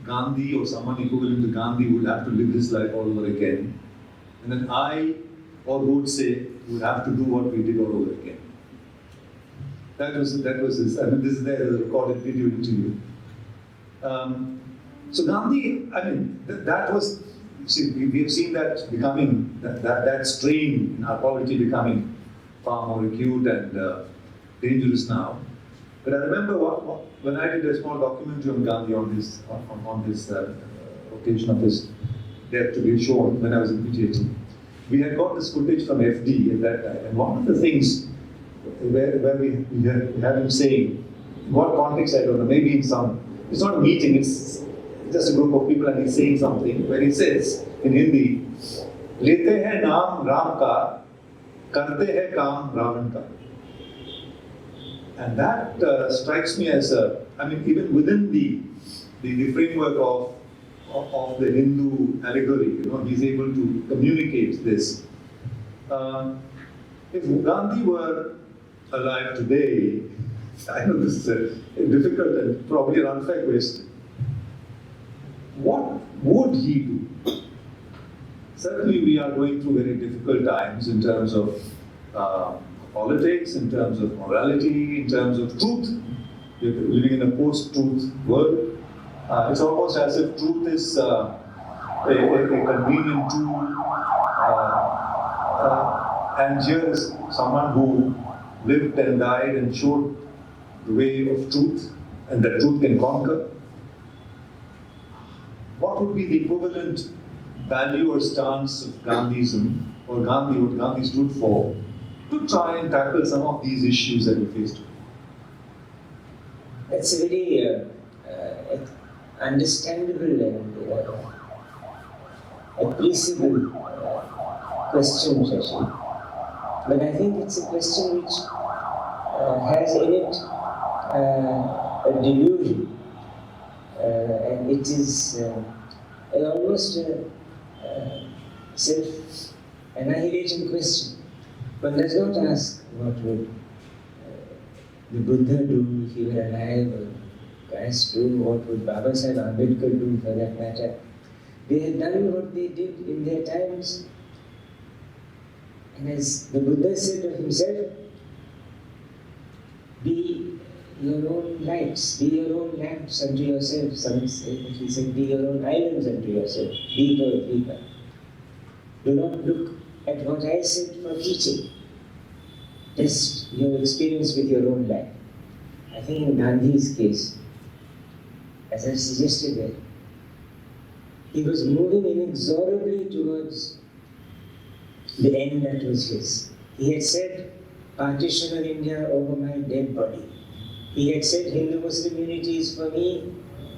Gandhi or someone equivalent to Gandhi would have to live his life all over again. And then I or Godse would have to do what we did all over again. That was his, I mean, this is there, the recorded video interview. So Gandhi, I mean, that was, see, we have seen that becoming, that strain in our polity becoming far more acute and dangerous now. But I remember when I did a small documentary on Gandhi on this occasion of his death to be shown when I was in PhD, we had got this footage from FD at that time. And one of the things where we have him saying, in what context I don't know, maybe in some, it's not a meeting, it's just a group of people and he's saying something, where he says in Hindi, "Lete hai naam Ram ka, karte hai kaam Ravan ka." And that strikes me as I mean, even within the framework of the Hindu allegory, you know, he's able to communicate this. If Gandhi were alive today, I know this is a difficult and probably an unfair question. What would he do? Certainly, we are going through very difficult times in terms of politics, in terms of morality, in terms of truth. We're living in a post-truth world. It's almost as if truth is a convenient tool. And here is someone who lived and died and showed the way of truth, and that truth can conquer. What would be the equivalent value or stance of Gandhism, or Gandhi, what Gandhi stood for, to try and tackle some of these issues that we face today? That's a very understandable and appreciable question, Sashi. But I think it's a question which has in it a delusion, and it is almost a self-annihilating question. One does not ask what would the Buddha do if he were alive, or Christ do, what would Baba Sahib Ambedkar do for that matter. They had done what they did in their times. And as the Buddha said of himself, be your own lights, be your own lamps unto yourself. Some say, he said, be your own islands unto yourself, deeper, deeper. Do not look at what I said for teaching. Test your experience with your own life. I think in Gandhi's case, as I suggested there, he was moving inexorably towards the end that was his. He had said, partition of India over my dead body. He had said, Hindu-Muslim unity is for me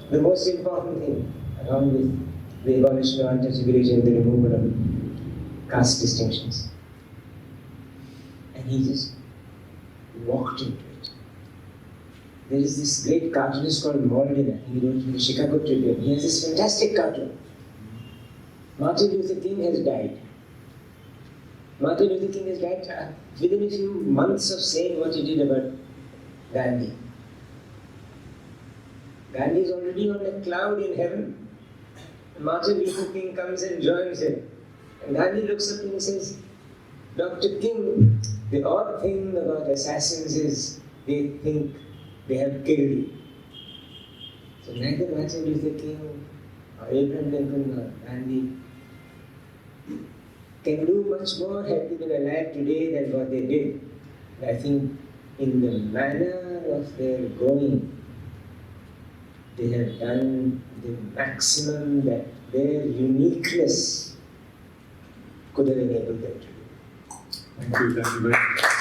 the most important thing, along with the abolition of untouchability and the removal of caste distinctions. And he just walked into it. There is this great cartoonist called Maldini. He wrote in the Chicago Tribune. He has this fantastic cartoon. Martin Luther King has died. Martin Luther King has died within a few months of saying what he did about Gandhi. Gandhi is already on a cloud in heaven. Martin Luther King comes and joins him. And Gandhi looks up and says, Dr. King, the odd thing about assassins is they think they have killed you. So neither Martin Luther King or Abraham Lincoln or Gandhi can do much more had they been alive today than what they did. I think in the manner of their going, they have done the maximum that their uniqueness could have enabled them to do. Thank you very much.